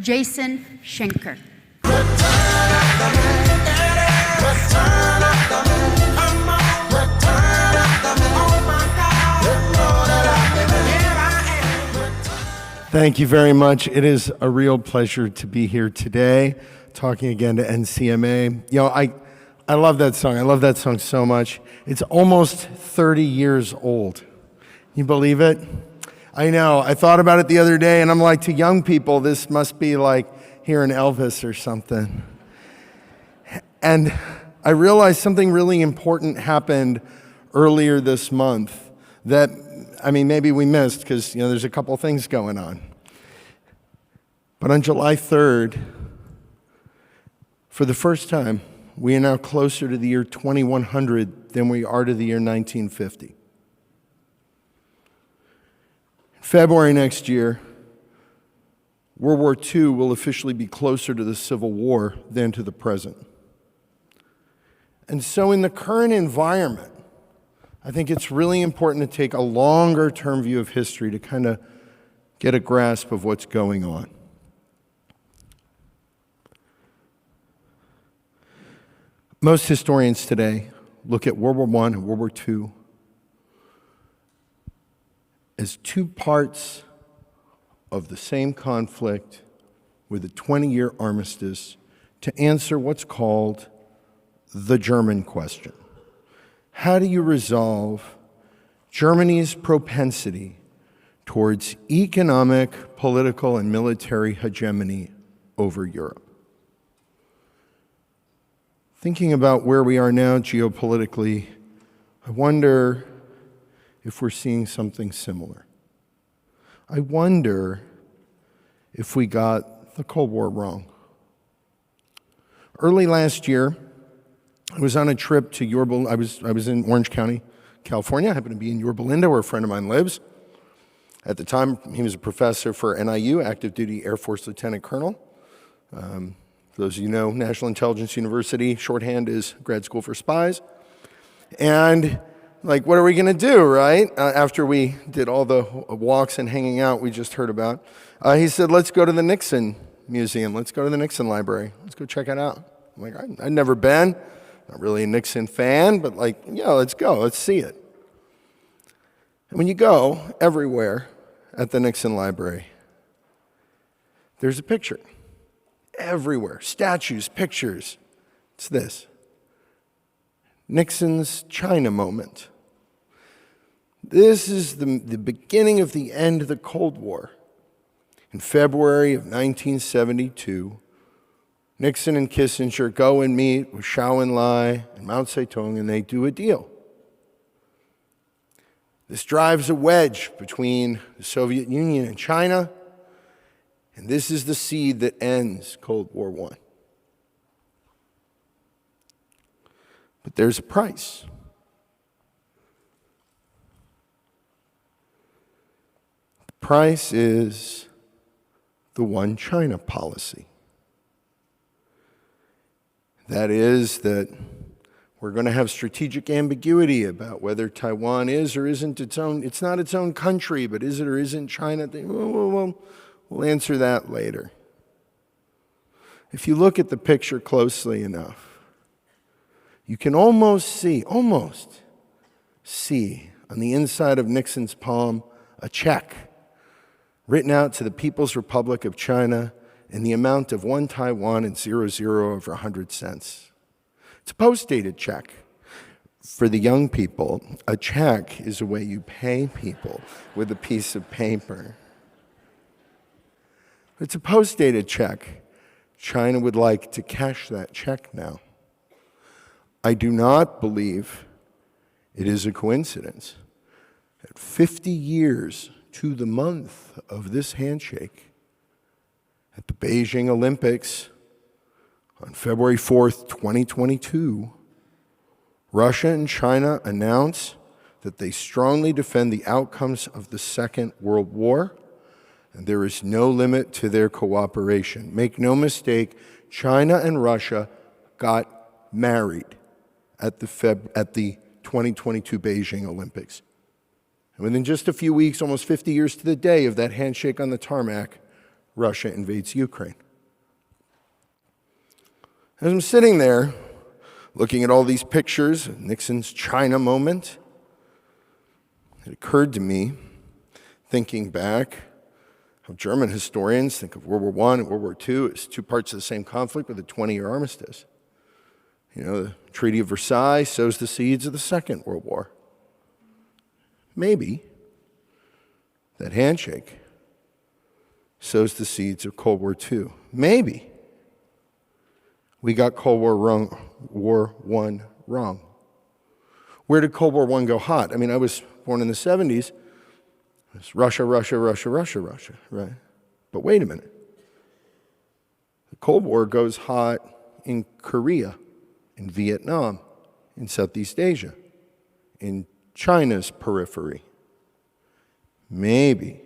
Jason Schenker. Thank you very much. It is a real pleasure to be here today, talking again to NCMA. You know, I love that song. I love that song so much. It's almost 30 years old. You believe it? I know. I thought about it the other day, and I'm like, to young people, this must be like hearing Elvis or something. And I realized something really important happened earlier this month that, I mean, maybe we missed because, you know, there's a couple things going on. But on July 3rd, for the first time, we are now closer to the year 2100 than we are to the year 1950. In February next year, World War II will officially be closer to the Civil War than to the present. And so in the current environment, I think it's really important to take a longer-term view of history to kind of get a grasp of what's going on. Most historians today look at World War I and World War II as two parts of the same conflict with a 20-year armistice to answer what's called the German question. How do you resolve Germany's propensity towards economic, political, and military hegemony over Europe? Thinking about where we are now geopolitically, I wonder if we're seeing something similar. I wonder if we got the Cold War wrong. Early last year, I was on a trip to Yorba. I was in Orange County, California. I happened to be in Yorba Linda, where a friend of mine lives. At the time, he was a professor for NIU, active duty Air Force Lieutenant Colonel. For those of you who know, National Intelligence University, shorthand is Grad School for Spies. And like, what are we going to do, right? After we did all the walks and hanging out we just heard about, he said, let's go to the Nixon Museum. Let's go to the Nixon Library. Let's go check it out. I'm like, I've never been. Not really a Nixon fan, but like, yeah, let's go. Let's see it. And when you go everywhere at the Nixon Library, there's a picture. Everywhere. Statues, pictures. It's this. Nixon's China moment. This is the beginning of the end of the Cold War. In February of 1972, Nixon and Kissinger go and meet with Zhou Enlai and Mao Zedong, and they do a deal. This drives a wedge between the Soviet Union and China, and this is the seed that ends Cold War I. But there's a price. The price is the one China policy. That is that we're going to have strategic ambiguity about whether Taiwan is or isn't its own. It's not its own country, but is it or isn't China? We'll answer that later. If you look at the picture closely enough, you can almost see on the inside of Nixon's palm a check written out to the People's Republic of China in the amount of 1 Taiwan and 00 over 100 cents. It's a post-dated check. For the young people, a check is a way you pay people with a piece of paper. It's a post-dated check. China would like to cash that check now. I do not believe it is a coincidence that 50 years to the month of this handshake, at the Beijing Olympics on February 4th, 2022, Russia and China announce that they strongly defend the outcomes of the Second World War, and there is no limit to their cooperation. Make no mistake, China and Russia got married at the 2022 Beijing Olympics. And within just a few weeks, almost 50 years to the day of that handshake on the tarmac, Russia invades Ukraine. As I'm sitting there looking at all these pictures of Nixon's China moment, it occurred to me, thinking back, how German historians think of World War I and World War II as two parts of the same conflict with a 20-year armistice. You know, the Treaty of Versailles sows the seeds of the Second World War. Maybe that handshake sows the seeds of Cold War II. Maybe we got Cold War I wrong. Where did Cold War I go hot? I mean, I was born in the 70s. It was Russia, Russia, Russia, Russia, Russia, right? But wait a minute. The Cold War goes hot in Korea, in Vietnam, in Southeast Asia, in China's periphery. Maybe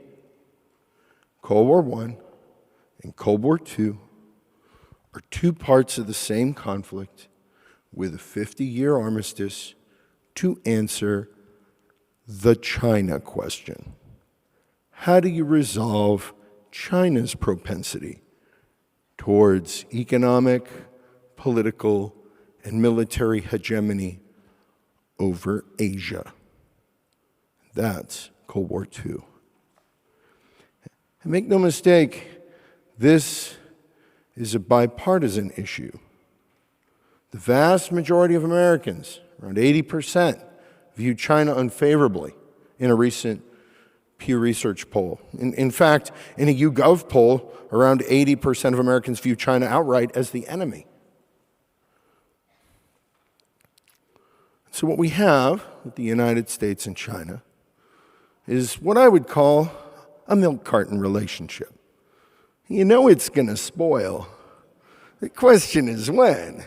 Cold War I and Cold War II are two parts of the same conflict with a 50-year armistice to answer the China question. How do you resolve China's propensity towards economic, political, and military hegemony over Asia? That's Cold War II. And make no mistake, this is a bipartisan issue. The vast majority of Americans, around 80%, view China unfavorably in a recent Pew Research poll. In fact, in a YouGov poll, around 80% of Americans view China outright as the enemy. So what we have with the United States and China is what I would call a milk carton relationship. You know it's going to spoil. The question is when.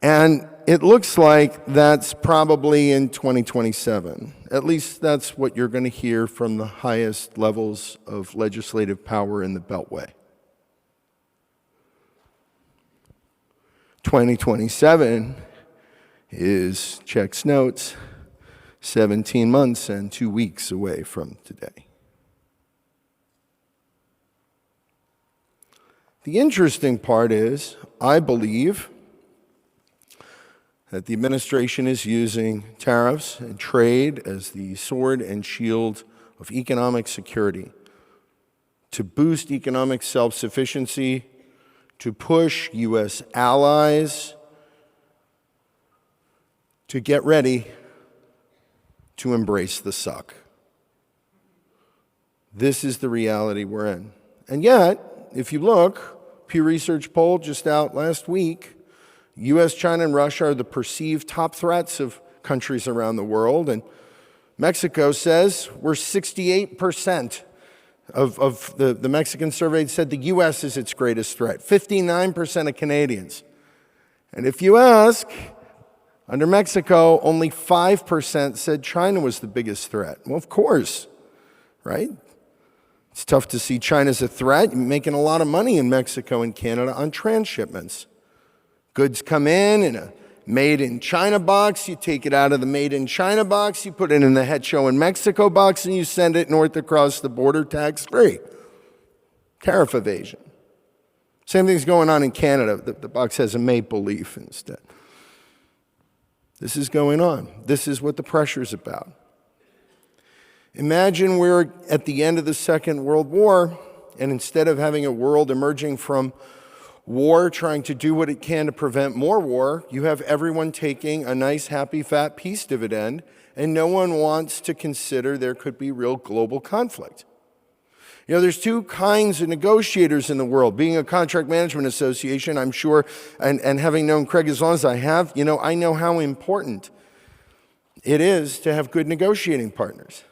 And it looks like that's probably in 2027. At least that's what you're going to hear from the highest levels of legislative power in the Beltway. 2027 is, checks notes, 17 months and 2 weeks away from today. The interesting part is, I believe that the administration is using tariffs and trade as the sword and shield of economic security to boost economic self-sufficiency, to push U.S. allies to get ready to embrace the suck. This is the reality we're in. And yet, if you look, Pew Research poll just out last week, U.S., China, and Russia are the perceived top threats of countries around the world. And Mexico says we're 68% of the Mexican survey said the U.S. is its greatest threat. 59% of Canadians. And if you ask, under Mexico, only 5% said China was the biggest threat. Well, of course, right? It's tough to see China as a threat. You're making a lot of money in Mexico and Canada on transshipments. Goods come in a made-in-China box. You take it out of the made-in-China box. You put it in the Head Show in Mexico box, and you send it north across the border tax-free. Tariff evasion. Same thing's going on in Canada. The box has a maple leaf instead. This is going on. This is what the pressure's about. Imagine we're at the end of the Second World War, and instead of having a world emerging from war trying to do what it can to prevent more war, you have everyone taking a nice, happy, fat peace dividend, and no one wants to consider there could be real global conflict. You know, there's two kinds of negotiators in the world. Being a contract management association, I'm sure, and having known Craig as long as I have, you know, I know how important it is to have good negotiating partners.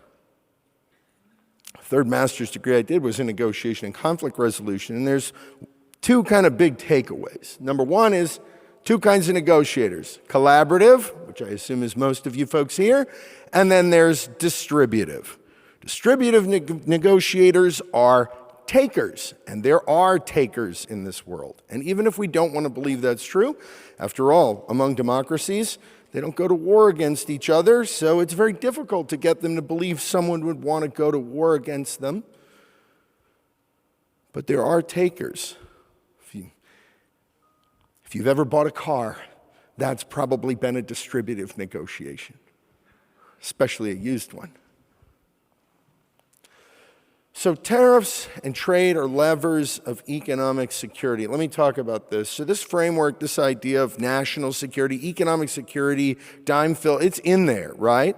Third master's degree I did was in negotiation and conflict resolution, and there's two kind of big takeaways. Number one is two kinds of negotiators. Collaborative, which I assume is most of you folks here, and then there's distributive. Distributive negotiators are takers, and there are takers in this world. And even if we don't want to believe that's true, after all, among democracies, they don't go to war against each other, so it's very difficult to get them to believe someone would want to go to war against them. But there are takers. If you've ever bought a car, that's probably been a distributive negotiation, especially a used one. So tariffs and trade are levers of economic security. Let me talk about this. So this framework, this idea of national security, economic security, dime fill, it's in there, right?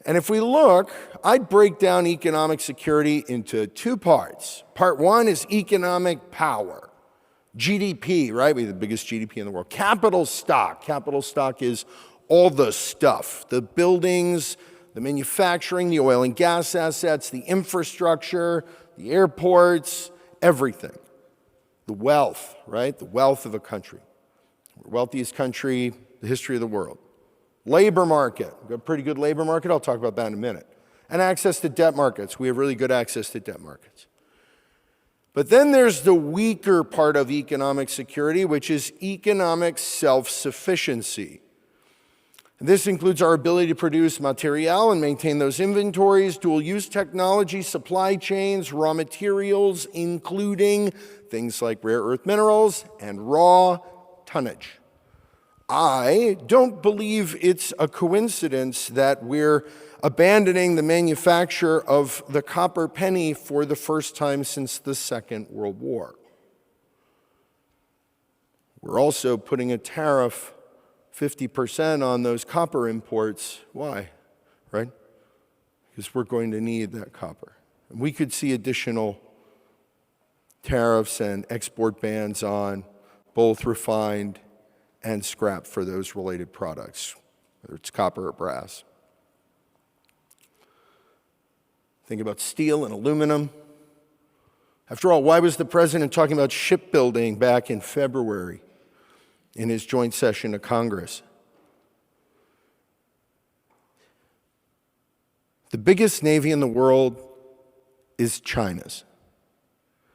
And if we look, I'd break down economic security into two parts. Part one is economic power. GDP, right? We have the biggest GDP in the world. Capital stock. Capital stock is all the stuff, the buildings, the manufacturing, the oil and gas assets, the infrastructure, the airports, everything. The wealth, right? The wealth of a country. We're the wealthiest country in the history of the world. Labor market. We've got a pretty good labor market. I'll talk about that in a minute. And access to debt markets. We have really good access to debt markets. But then there's the weaker part of economic security, which is economic self-sufficiency. This includes our ability to produce material and maintain those inventories, dual-use technology, supply chains, raw materials, including things like rare earth minerals and raw tonnage. I don't believe it's a coincidence that we're abandoning the manufacture of the copper penny for the first time since the Second World War. We're also putting a tariff 50% on those copper imports. Why? Right? Because we're going to need that copper. And we could see additional tariffs and export bans on both refined and scrap for those related products, whether it's copper or brass. Think about steel and aluminum. After all, why was the president talking about shipbuilding back in February in his joint session of Congress? The biggest navy in the world is China's.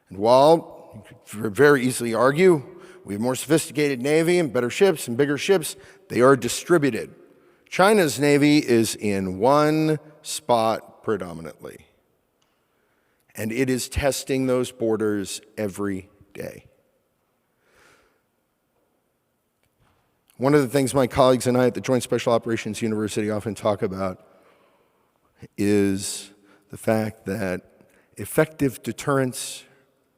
And while you could very easily argue we have more sophisticated navy and better ships and bigger ships, they are distributed. China's navy is in one spot predominantly. And it is testing those borders every day. One of the things my colleagues and I at the Joint Special Operations University often talk about is the fact that effective deterrence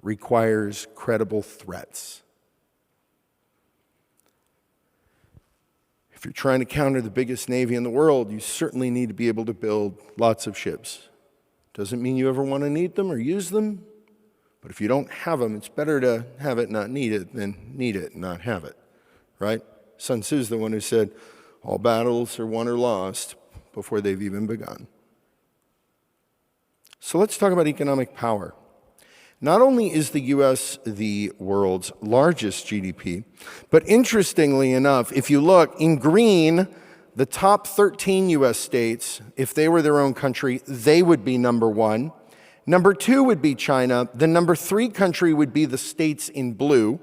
requires credible threats. If you're trying to counter the biggest navy in the world, you certainly need to be able to build lots of ships. Doesn't mean you ever want to need them or use them, but if you don't have them, it's better to have it, not need it, than need it and not have it, right? Sun Tzu's the one who said, all battles are won or lost before they've even begun. So let's talk about economic power. Not only is the U.S. the world's largest GDP, but interestingly enough, if you look in green, the top 13 U.S. states, if they were their own country, they would be number one. Number two would be China. The number three country would be the states in blue,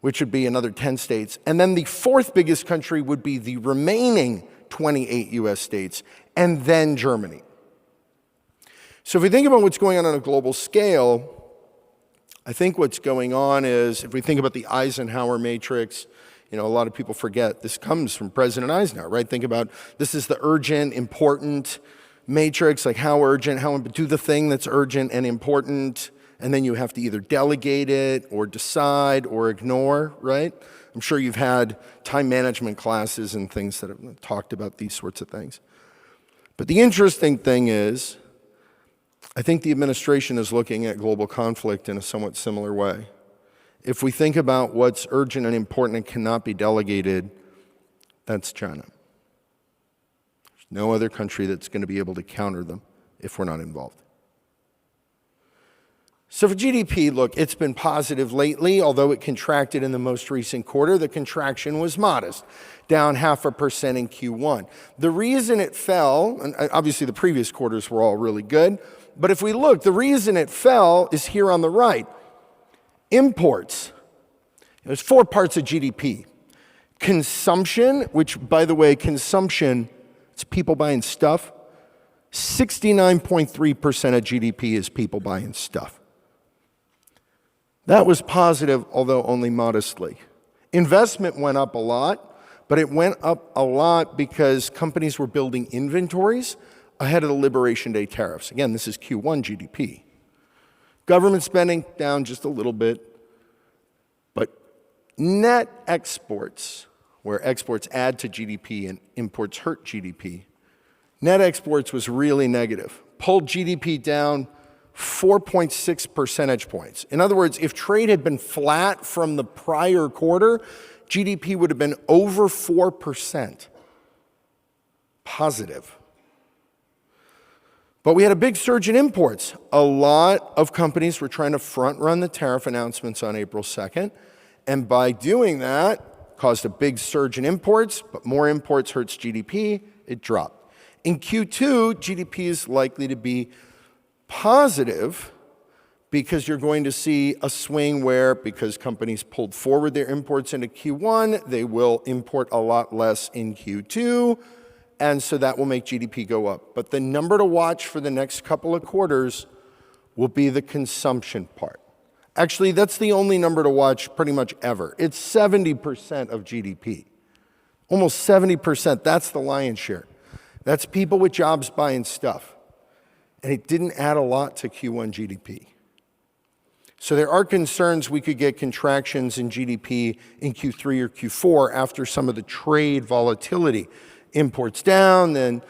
which would be another 10 states. And then the fourth biggest country would be the remaining 28 U.S. states, and then Germany. So if we think about what's going on a global scale, I think what's going on is, if we think about the Eisenhower matrix, a lot of people forget this comes from President Eisenhower, right? Think about this is the urgent, important matrix, like how urgent, do the thing that's urgent and important, and then you have to either delegate it or decide or ignore, right? I'm sure you've had time management classes and things that have talked about these sorts of things. But the interesting thing is, I think the administration is looking at global conflict in a somewhat similar way. If we think about what's urgent and important and cannot be delegated, that's China. There's no other country that's going to be able to counter them if we're not involved. So for GDP, look, it's been positive lately, although it contracted in the most recent quarter. The contraction was modest, down 0.5% in Q1. The reason it fell, and obviously the previous quarters were all really good, but if we look, the reason it fell is here on the right. Imports. There's four parts of GDP. Consumption, which, by the way, consumption, it's people buying stuff. 69.3% of GDP is people buying stuff. That was positive, although only modestly. Investment went up a lot, but it went up a lot because companies were building inventories ahead of the Liberation Day tariffs. Again, this is Q1 GDP. Government spending down just a little bit, but net exports, where exports add to GDP and imports hurt GDP, net exports was really negative, pulled GDP down 4.6 percentage points. In other words, if trade had been flat from the prior quarter, GDP would have been over 4% positive. But we had a big surge in imports. A lot of companies were trying to front-run the tariff announcements on April 2nd, and by doing that, caused a big surge in imports, but more imports hurts GDP, it dropped. In Q2, GDP is likely to be positive because you're going to see a swing where, because companies pulled forward their imports into Q1, they will import a lot less in Q2, and so that will make GDP go up. But the number to watch for the next couple of quarters will be the consumption part. Actually, that's the only number to watch pretty much ever. It's 70% of GDP. Almost 70%, that's the lion's share. That's people with jobs buying stuff. And it didn't add a lot to Q1 GDP. So there are concerns we could get contractions in GDP in Q3 or Q4 after some of the trade volatility. Imports down, then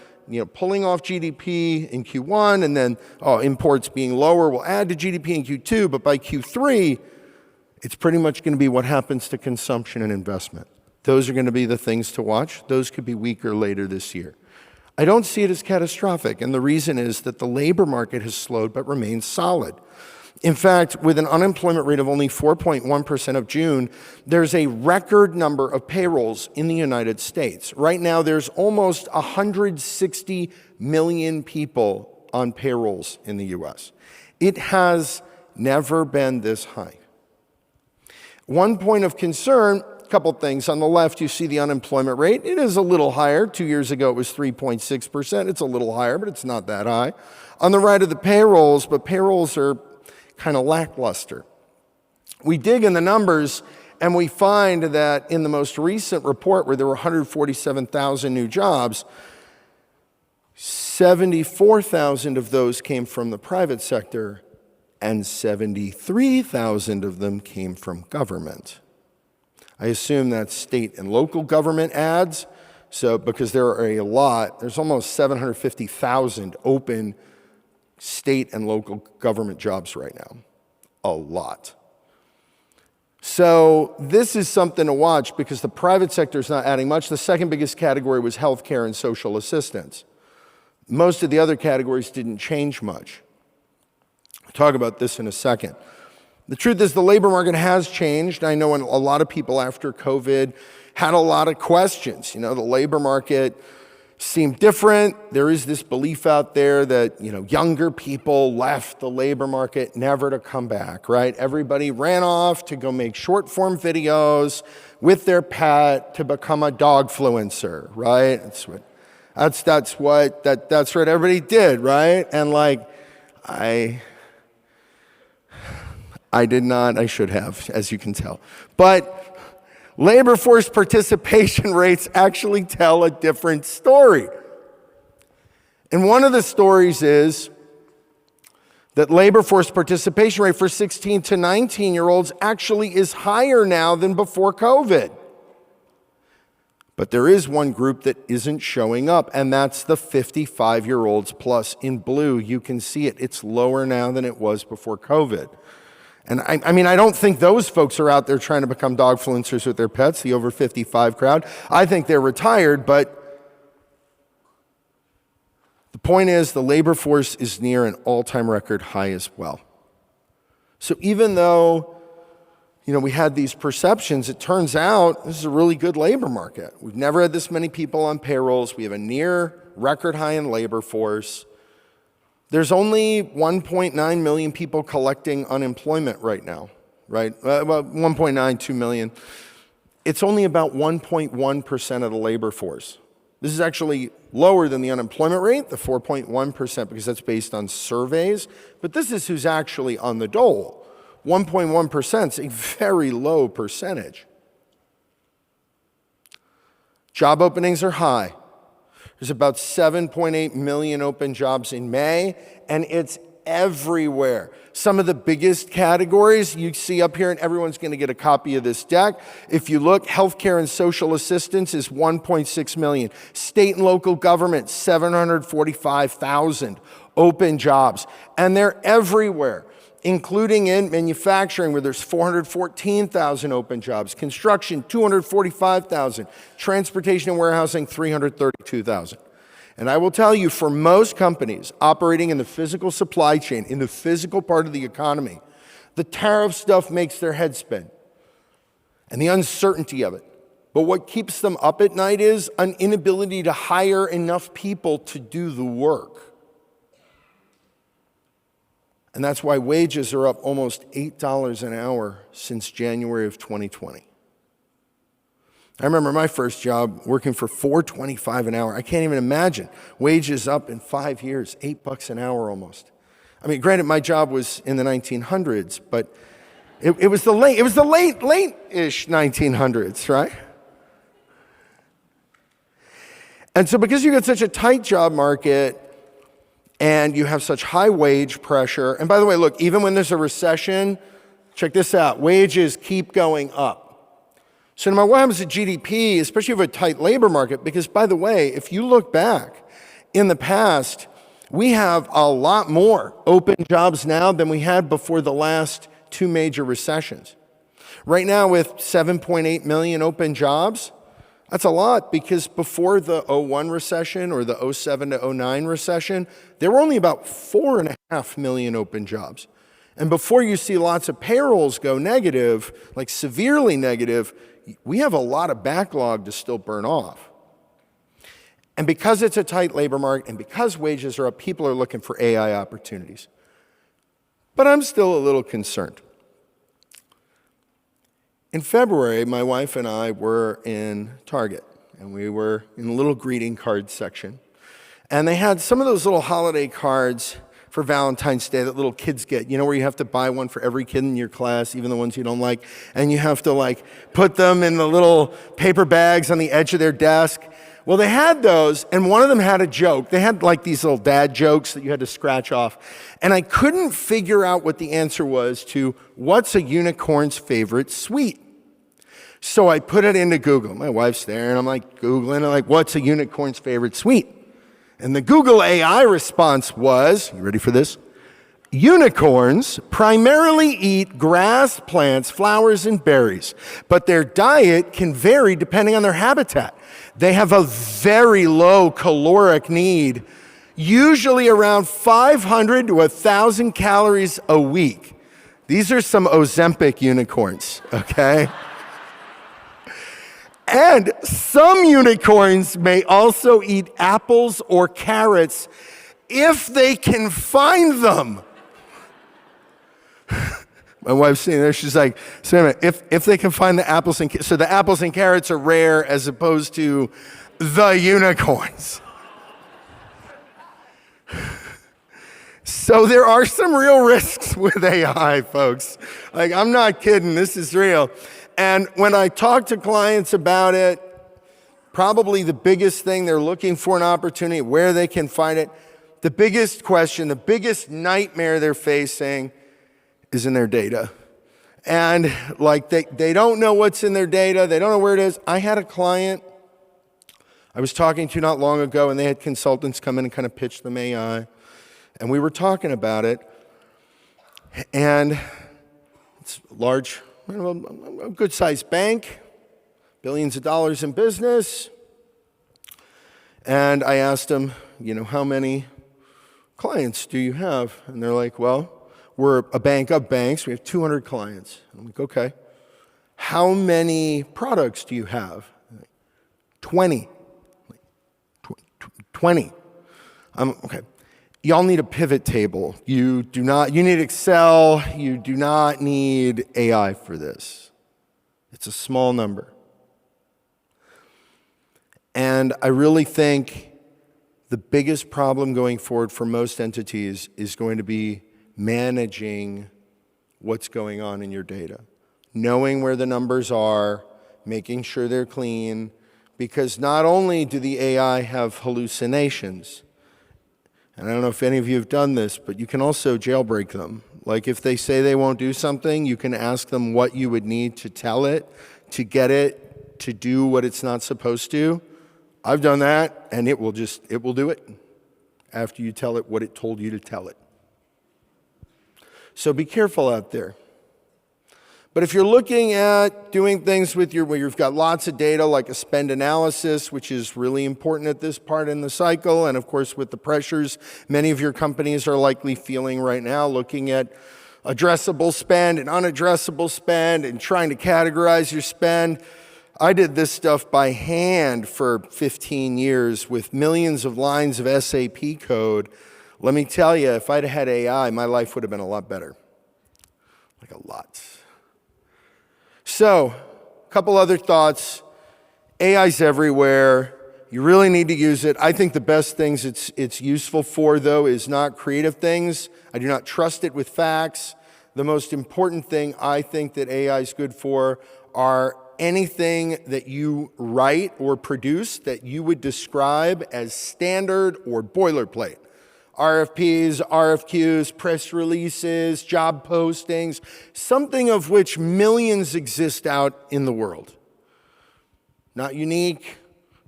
pulling off GDP in Q1, and then imports being lower will add to GDP in Q2, but by Q3, it's pretty much going to be what happens to consumption and investment. Those are going to be the things to watch. Those could be weaker later this year. I don't see it as catastrophic, and the reason is that the labor market has slowed but remains solid. In fact, with an unemployment rate of only 4.1% of June, there's a record number of payrolls in the United States. Right now, there's almost 160 million people on payrolls in the US. It has never been this high. One point of concern, a couple things. On the left, you see the unemployment rate. It is a little higher. 2 years ago, it was 3.6%. It's a little higher, but it's not that high. On the right are the payrolls, but payrolls are kind of lackluster. We dig in the numbers, and we find that in the most recent report, where there were 147,000 new jobs, 74,000 of those came from the private sector, and 73,000 of them came from government. I assume that's state and local government ads, because there are a lot, there's almost 750,000 open state and local government jobs right now. A lot. So this is something to watch because the private sector is not adding much. The second biggest category was healthcare and social assistance. Most of the other categories didn't change much. I'll talk about this in a second. The truth is the labor market has changed. I know a lot of people after COVID had a lot of questions. The labor market seemed different. There is this belief out there that, younger people left the labor market never to come back, right? Everybody ran off to go make short-form videos with their pet to become a dogfluencer, right? That's what everybody did, right? And I did not, I should have, as you can tell. But labor force participation rates actually tell a different story. And one of the stories is that labor force participation rate for 16 to 19-year-olds actually is higher now than before COVID. But there is one group that isn't showing up, and that's the 55-year-olds plus in blue. You can see it. It's lower now than it was before COVID. And I don't think those folks are out there trying to become dogfluencers with their pets, the over 55 crowd. I think they're retired, but the point is the labor force is near an all-time record high as well. So even though, we had these perceptions, it turns out this is a really good labor market. We've never had this many people on payrolls. We have a near record high in labor force. There's only 1.9 million people collecting unemployment right now, right? Well, 1.92 million. It's only about 1.1% of the labor force. This is actually lower than the unemployment rate, the 4.1%, because that's based on surveys. But this is who's actually on the dole. 1.1% is a very low percentage. Job openings are high. There's about 7.8 million open jobs in May, and it's everywhere. Some of the biggest categories you see up here, and everyone's going to get a copy of this deck. If you look, healthcare and social assistance is 1.6 million. State and local government, 745,000 open jobs. And they're everywhere, including in manufacturing, where there's 414,000 open jobs. Construction, 245,000. Transportation and warehousing, 332,000. And I will tell you, for most companies operating in the physical supply chain, in the physical part of the economy, the tariff stuff makes their head spin and the uncertainty of it. But what keeps them up at night is an inability to hire enough people to do the work. And that's why wages are up almost $8 an hour since January of 2020. I remember my first job working for $4.25 an hour. I can't even imagine. Wages up in 5 years, $8 an hour almost. I mean, granted, my job was in the 1900s, but it was the late-ish 1900s, right? And so because you get such a tight job market and you have such high wage pressure, and by the way, look, even when there's a recession, check this out, wages keep going up. So no matter what happens to GDP, especially if you have a tight labor market, because by the way, if you look back in the past, we have a lot more open jobs now than we had before the last two major recessions. Right now with 7.8 million open jobs, that's a lot, because before the 01 recession or the 07 to 09 recession, there were only about 4.5 million open jobs. And before you see lots of payrolls go negative, like severely negative, we have a lot of backlog to still burn off. And because it's a tight labor market and because wages are up, people are looking for AI opportunities. But I'm still a little concerned. In February, my wife and I were in Target, and we were in the little greeting card section. And they had some of those little holiday cards for Valentine's Day that little kids get, you know, where you have to buy one for every kid in your class, even the ones you don't like, and you have to like put them in the little paper bags on the edge of their desk. Well, they had those, and one of them had a joke. They had like these little dad jokes that you had to scratch off. And I couldn't figure out what the answer was to what's a unicorn's favorite sweet. So I put it into Google. My wife's there, and I'm like Googling, like, what's a unicorn's favorite sweet? And the Google AI response was, you ready for this? Unicorns primarily eat grass, plants, flowers, and berries, but their diet can vary depending on their habitat. They have a very low caloric need, usually around 500 to 1,000 calories a week. These are some Ozempic unicorns, okay? And some unicorns may also eat apples or carrots if they can find them. My wife's sitting there, she's like, so wait a minute, if they can find the apples and so the apples and carrots are rare as opposed to the unicorns. So there are some real risks with AI, folks. Like, I'm not kidding, this is real. And when I talk to clients about it, probably the biggest thing they're looking for an opportunity, where they can find it, the biggest question, the biggest nightmare they're facing is in their data. And like they don't know what's in their data, they don't know where it is. I had a client I was talking to not long ago, and they had consultants come in and kind of pitch them AI. And we were talking about it. And it's large, a good-sized bank, billions of dollars in business. And I asked them, how many clients do you have? And they're like, well, we're a bank of banks. We have 200 clients. I'm like, okay. How many products do you have? 20. 20. Okay. Y'all need a pivot table. You need Excel. You do not need AI for this. It's a small number. And I really think the biggest problem going forward for most entities is going to be managing what's going on in your data. Knowing where the numbers are, making sure they're clean, because not only do the AI have hallucinations, and I don't know if any of you have done this, but you can also jailbreak them. Like if they say they won't do something, you can ask them what you would need to tell it, to get it to do what it's not supposed to. I've done that, and it will do it after you tell it what it told you to tell it. So be careful out there. But if you're looking at doing things with where you've got lots of data, like a spend analysis, which is really important at this part in the cycle, and of course with the pressures many of your companies are likely feeling right now, looking at addressable spend and unaddressable spend and trying to categorize your spend. I did this stuff by hand for 15 years with millions of lines of SAP code. Let me tell you, if I'd had AI, my life would have been a lot better. Like a lot. So, a couple other thoughts. AI's everywhere. You really need to use it. I think the best things it's useful for, though, is not creative things. I do not trust it with facts. The most important thing I think that AI is good for are anything that you write or produce that you would describe as standard or boilerplate. RFPs, RFQs, press releases, job postings, something of which millions exist out in the world. Not unique,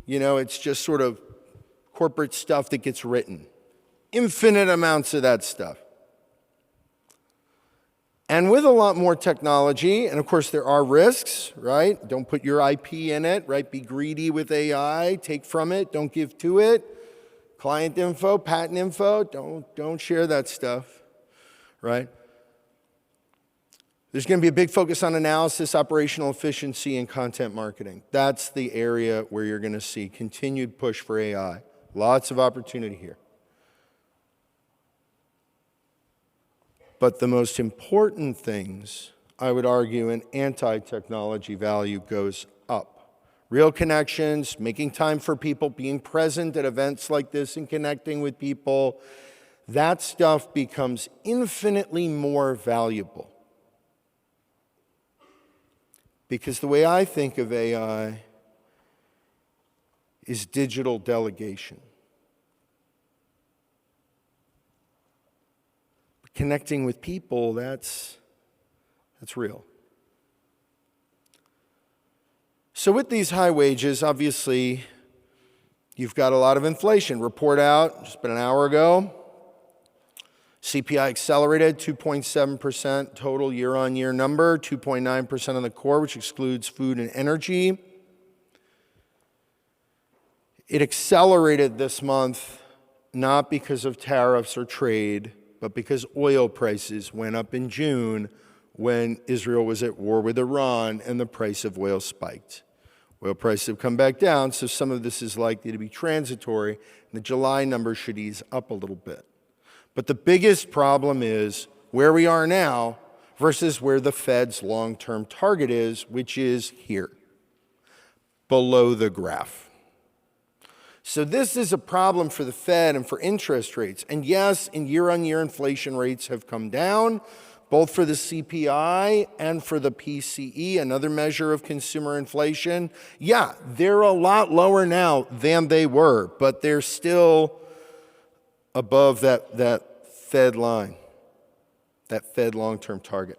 it's just sort of corporate stuff that gets written. Infinite amounts of that stuff. And with a lot more technology, and of course there are risks, right? Don't put your IP in it, right? Be greedy with AI, take from it, don't give to it. Client info, patent info, don't share that stuff, right? There's going to be a big focus on analysis, operational efficiency, and content marketing. That's the area where you're going to see continued push for AI. Lots of opportunity here. But the most important things, I would argue, in anti-technology value goes up. Real connections, making time for people, being present at events like this and connecting with people, that stuff becomes infinitely more valuable. Because the way I think of AI is digital delegation. Connecting with people, that's real. So with these high wages, obviously, you've got a lot of inflation. Report out, just been an hour ago. CPI accelerated, 2.7% total year-on-year number, 2.9% on the core, which excludes food and energy. It accelerated this month, not because of tariffs or trade, but because oil prices went up in June when Israel was at war with Iran and the price of oil spiked. Oil prices have come back down, so some of this is likely to be transitory, and the July number should ease up a little bit. But the biggest problem is where we are now versus where the Fed's long-term target is, which is here, below the graph. So this is a problem for the Fed and for interest rates. And yes, in year-on-year inflation rates have come down, both for the CPI and for the PCE, another measure of consumer inflation. Yeah, they're a lot lower now than they were, but they're still above that Fed line, that Fed long-term target.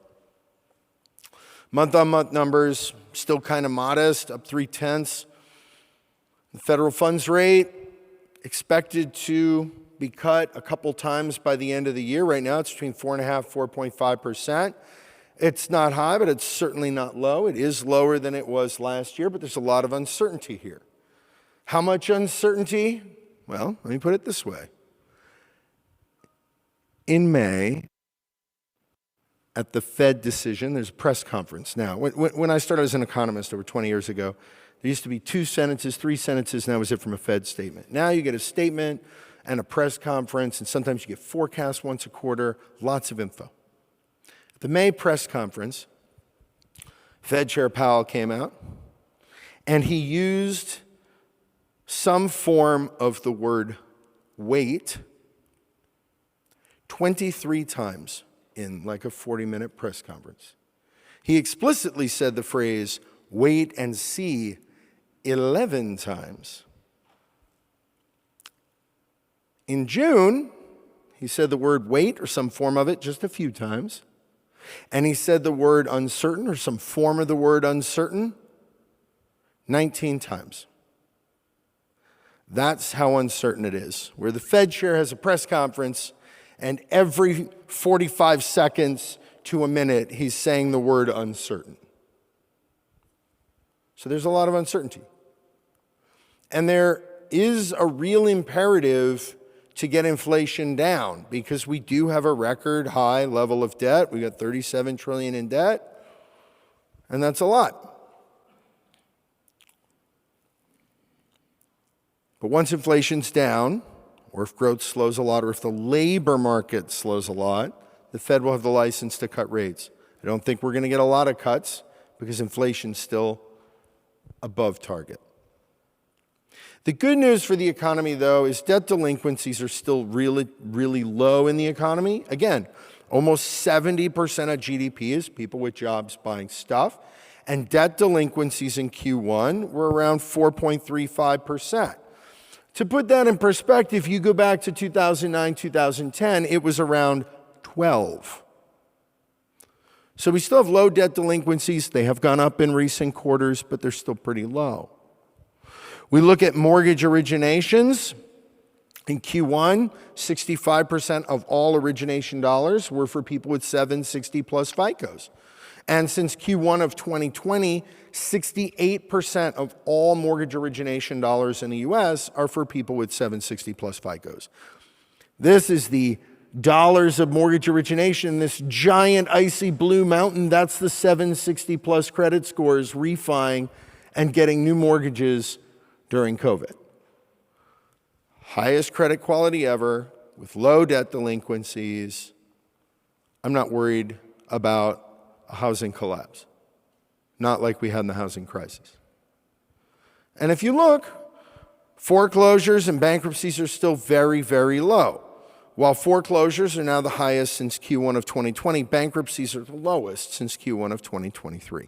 Month-on-month numbers, still kind of modest, up 0.3. The federal funds rate expected to be cut a couple times by the end of the year. Right now, it's between 4.5% and 4.5%. It's not high, but it's certainly not low. It is lower than it was last year, but there's a lot of uncertainty here. How much uncertainty? Well, let me put it this way. In May, at the Fed decision, there's a press conference now. When I started as an economist over 20 years ago, there used to be 2 sentences, 3 sentences, and that was it from a Fed statement. Now you get a statement and a press conference, and sometimes you get forecasts once a quarter, lots of info. At the May press conference, Fed Chair Powell came out, and he used some form of the word wait 23 times in like a 40-minute press conference. He explicitly said the phrase, wait and see, 11 times. In June, he said the word wait or some form of it just a few times. And he said the word uncertain or some form of the word uncertain 19 times. That's how uncertain it is. Where the Fed chair has a press conference and every 45 seconds to a minute, he's saying the word uncertain. So there's a lot of uncertainty. And there is a real imperative to get inflation down because we do have a record high level of debt. We got $37 trillion in debt, and that's a lot. But once inflation's down, or if growth slows a lot, or if the labor market slows a lot, the Fed will have the license to cut rates. I don't think we're going to get a lot of cuts because inflation's still above target. The good news for the economy, though, is debt delinquencies are still really, really low in the economy. Again, almost 70% of GDP is people with jobs buying stuff, and debt delinquencies in Q1 were around 4.35%. To put that in perspective, you go back to 2009, 2010, it was around 12. So we still have low debt delinquencies. They have gone up in recent quarters, but they're still pretty low. We look at mortgage originations. In Q1, 65% of all origination dollars were for people with 760 plus FICOs. And since Q1 of 2020, 68% of all mortgage origination dollars in the US are for people with 760 plus FICOs. This is the dollars of mortgage origination, this giant icy blue mountain. That's the 760 plus credit scores refining and getting new mortgages during COVID. Highest credit quality ever with low debt delinquencies. I'm not worried about a housing collapse, not like we had in the housing crisis. And if you look, foreclosures and bankruptcies are still very, very low. While foreclosures are now the highest since Q1 of 2020, bankruptcies are the lowest since Q1 of 2023.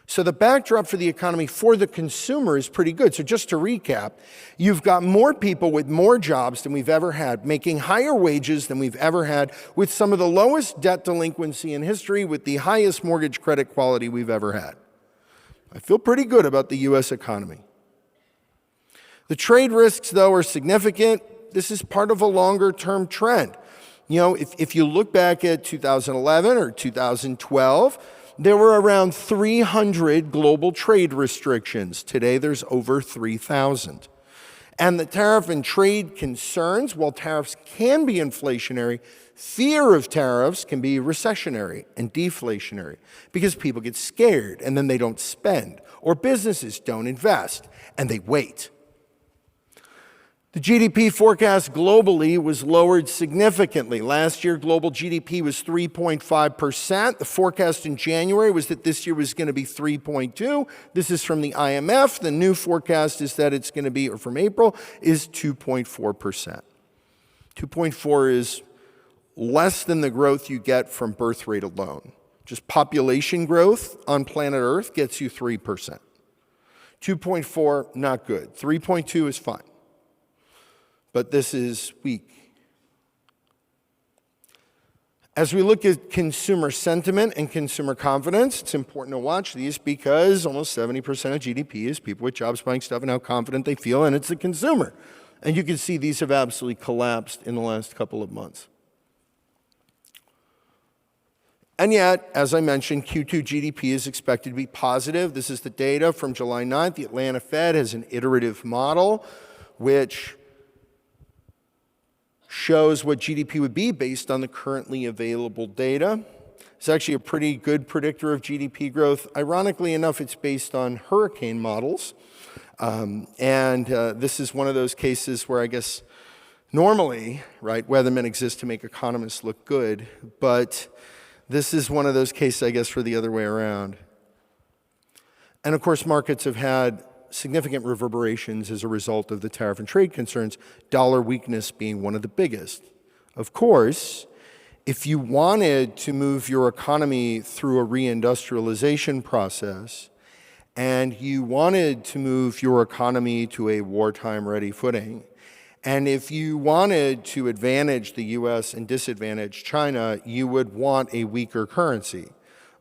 So the backdrop for the economy for the consumer is pretty good. So just to recap, you've got more people with more jobs than we've ever had, making higher wages than we've ever had, with some of the lowest debt delinquency in history, with the highest mortgage credit quality we've ever had. I feel pretty good about the U.S. economy. The trade risks, though, are significant. This is part of a longer-term trend. You know, if you look back at 2011 or 2012, there were around 300 global trade restrictions. Today, there's over 3,000. And the tariff and trade concerns, while tariffs can be inflationary, fear of tariffs can be recessionary and deflationary because people get scared and then they don't spend, or businesses don't invest and they wait. The GDP forecast globally was lowered significantly. Last year, global GDP was 3.5%. The forecast in January was that this year was going to be 3.2. This is from the IMF. The new forecast is that it's going to be, or from April, is 2.4%. 2.4 is less than the growth you get from birth rate alone. Just population growth on planet Earth gets you 3%. 2.4, not good. 3.2 is fine. But this is weak. As we look at consumer sentiment and consumer confidence, it's important to watch these because almost 70% of GDP is people with jobs buying stuff and how confident they feel, and it's the consumer. And you can see these have absolutely collapsed in the last couple of months. And yet, as I mentioned, Q2 GDP is expected to be positive. This is the data from July 9th. The Atlanta Fed has an iterative model which shows what GDP would be based on the currently available data. It's actually a pretty good predictor of GDP growth. Ironically enough, it's based on hurricane models. This is one of those cases where I guess normally, right, weathermen exist to make economists look good, but this is one of those cases, I guess, for the other way around. And of course, markets have had significant reverberations as a result of the tariff and trade concerns, dollar weakness being one of the biggest. Of course, If you wanted to move your economy through a reindustrialization process, and you wanted to move your economy to a wartime-ready footing, and if you wanted to advantage the US and disadvantage China, you would want a weaker currency.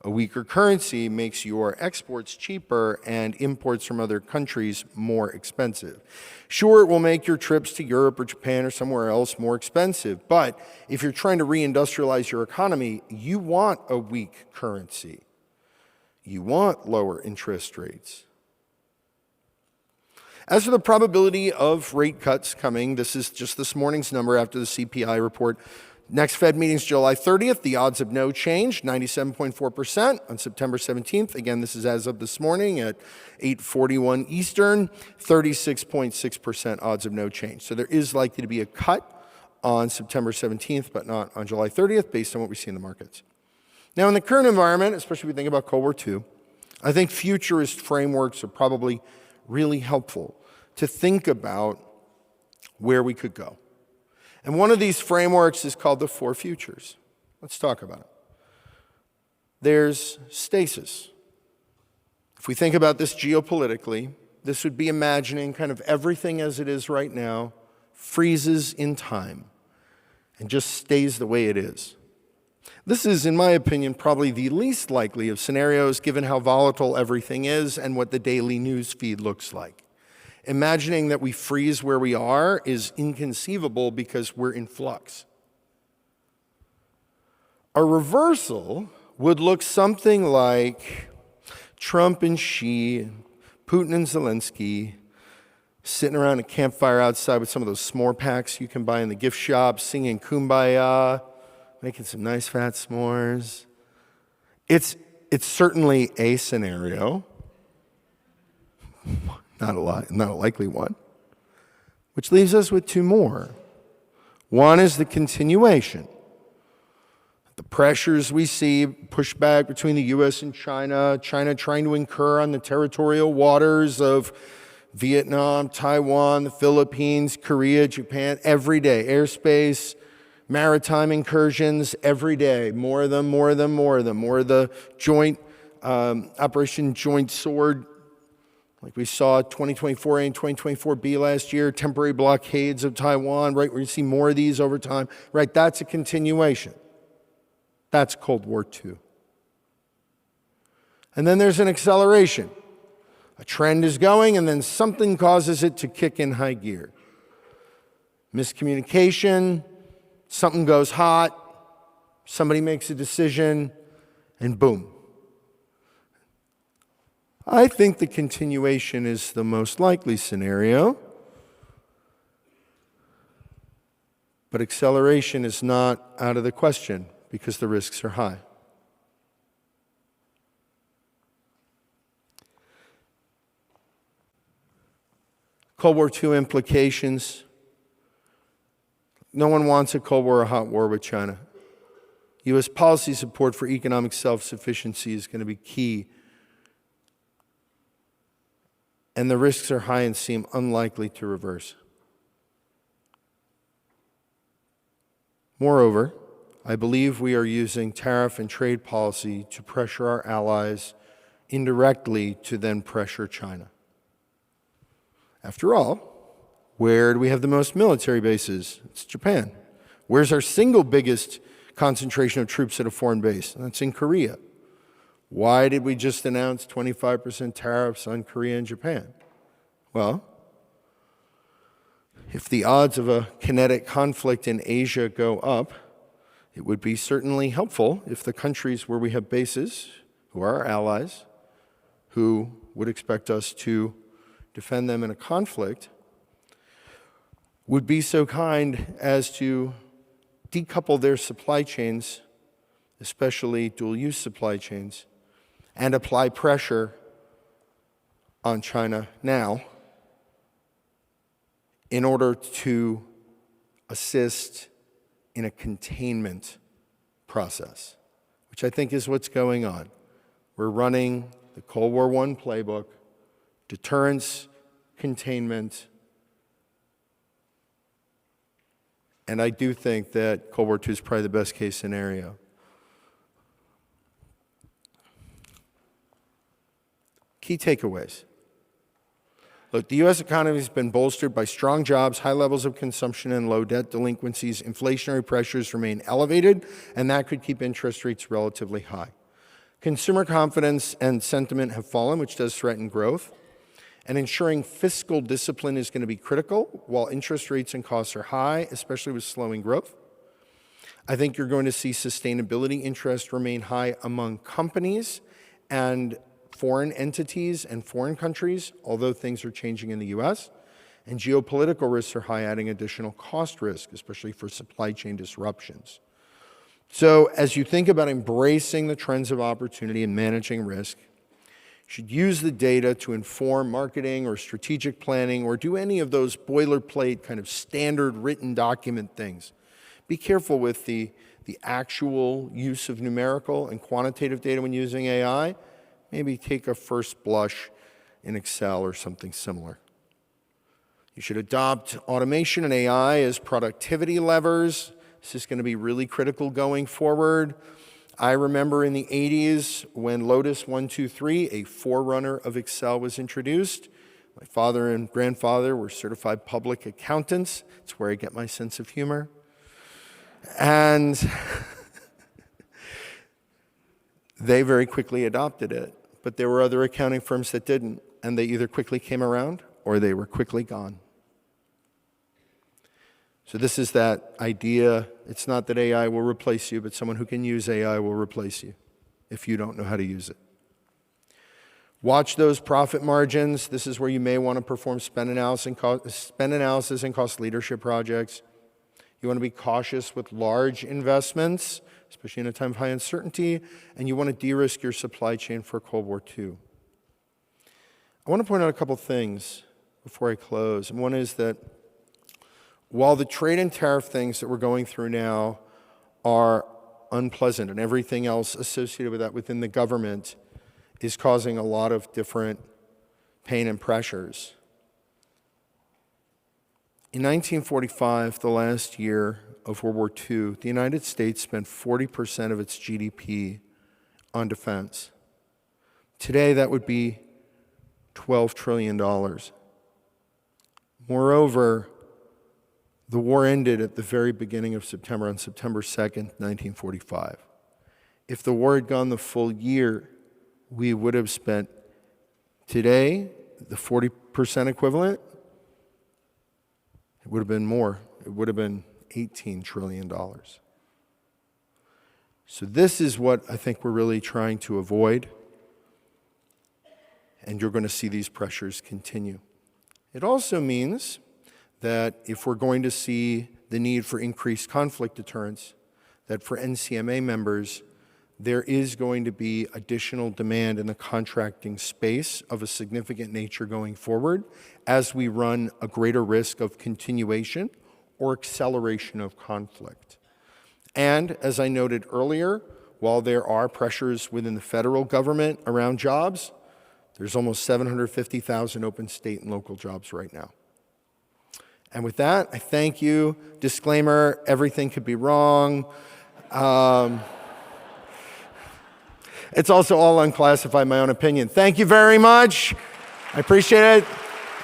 A weaker currency makes your exports cheaper and imports from other countries more expensive. Sure, it will make your trips to Europe or Japan or somewhere else more expensive, but if you're trying to reindustrialize your economy, you want a weak currency. You want lower interest rates. As for the probability of rate cuts coming, this is just this morning's number after the CPI report. Next Fed meeting is July 30th. The odds of no change, 97.4% on September 17th. Again, this is as of this morning at 8:41 Eastern, 36.6% odds of no change. So there is likely to be a cut on September 17th, but not on July 30th, based on what we see in the markets. Now, in the current environment, especially if we think about Cold War II, I think futurist frameworks are probably really helpful to think about where we could go. And one of these frameworks is called the Four Futures. Let's talk about it. There's stasis. If we think about this geopolitically, this would be imagining kind of everything as it is right now freezes in time and just stays the way it is. This is, in my opinion, probably the least likely of scenarios given how volatile everything is and what the daily news feed looks like. Imagining that we freeze where we are is inconceivable because we're in flux. A reversal would look something like Trump and Xi, Putin and Zelensky, sitting around a campfire outside with some of those s'more packs you can buy in the gift shop, singing Kumbaya, making some nice fat s'mores. It's certainly a scenario. Not a likely one. Which leaves us with two more. One is the continuation. The pressures we see, pushback between the US and China, China trying to incur on the territorial waters of Vietnam, Taiwan, the Philippines, Korea, Japan, every day. Airspace, maritime incursions, every day. More of them. More of the joint, Operation Joint Sword, like we saw 2024A and 2024B last year, temporary blockades of Taiwan, right, where you see more of these over time, right? That's a continuation. That's Cold War II. And then there's an acceleration. A trend is going, and then something causes it to kick in high gear. Miscommunication, something goes hot, somebody makes a decision, and boom. I think the continuation is the most likely scenario, but acceleration is not out of the question because the risks are high. Cold War II implications. No one wants a Cold War or a hot war with China. U.S. policy support for economic self-sufficiency is going to be key. And the risks are high and seem unlikely to reverse. Moreover, I believe we are using tariff and trade policy to pressure our allies indirectly to then pressure China. After all, where do we have the most military bases? It's Japan. Where's our single biggest concentration of troops at a foreign base? And that's in Korea. Why did we just announce 25% tariffs on Korea and Japan? Well, if the odds of a kinetic conflict in Asia go up, it would be certainly helpful if the countries where we have bases, who are our allies, who would expect us to defend them in a conflict, would be so kind as to decouple their supply chains, especially dual-use supply chains, and apply pressure on China now in order to assist in a containment process, which I think is what's going on. We're running the Cold War I playbook, deterrence, containment, And I do think that Cold War II is probably the best case scenario. Key takeaways. Look, the U.S. economy has been bolstered by strong jobs, high levels of consumption, and low debt delinquencies. Inflationary pressures remain elevated, and that could keep interest rates relatively high. Consumer confidence and sentiment have fallen, which does threaten growth. And ensuring fiscal discipline is going to be critical while interest rates and costs are high, especially with slowing growth. I think you're going to see sustainability interest remain high among companies and foreign entities and foreign countries, although things are changing in the US. And geopolitical risks are high, adding additional cost risk, especially for supply chain disruptions. So as you think about embracing the trends of opportunity and managing risk, you should use the data to inform marketing or strategic planning or do any of those boilerplate kind of standard written document things. Be careful with the actual use of numerical and quantitative data when using AI. Maybe take a first blush in Excel or something similar. You should adopt automation and AI as productivity levers. This is going to be really critical going forward. I remember in the 80s when Lotus 123, a forerunner of Excel, was introduced. My father and grandfather were certified public accountants. It's where I get my sense of humor. And they very quickly adopted it. But there were other accounting firms that didn't, and they either quickly came around or they were quickly gone. So this is that idea. It's not that AI will replace you, but someone who can use AI will replace you if you don't know how to use it. Watch those profit margins. This is where you may want to perform spend analysis and cost leadership projects. You want to be cautious with large investments, especially in a time of high uncertainty, and you want to de-risk your supply chain for Cold War II. I want to point out a couple things before I close. And one is that while the trade and tariff things that we're going through now are unpleasant and everything else associated with that within the government is causing a lot of different pain and pressures. In 1945, the last year of World War II, the United States spent 40% of its GDP on defense. Today, that would be $12 trillion. Moreover, the war ended at the very beginning of September, on September 2nd, 1945. If the war had gone the full year, we would have spent today, the 40% equivalent, it would have been more. It would have been $18 trillion. So this is what I think we're really trying to avoid. And you're going to see these pressures continue. It also means that if we're going to see the need for increased conflict deterrence, that for NCMA members, there is going to be additional demand in the contracting space of a significant nature going forward as we run a greater risk of continuation or acceleration of conflict. And as I noted earlier, while there are pressures within the federal government around jobs, there's almost 750,000 open state and local jobs right now. And with that, I thank you. Disclaimer, everything could be wrong. It's also all unclassified, my own opinion. Thank you very much. I appreciate it.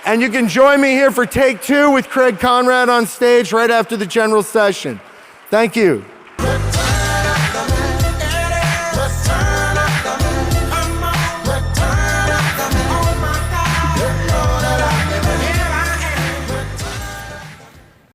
And you can join me here for take two with Craig Conrad on stage right after the general session. Thank you.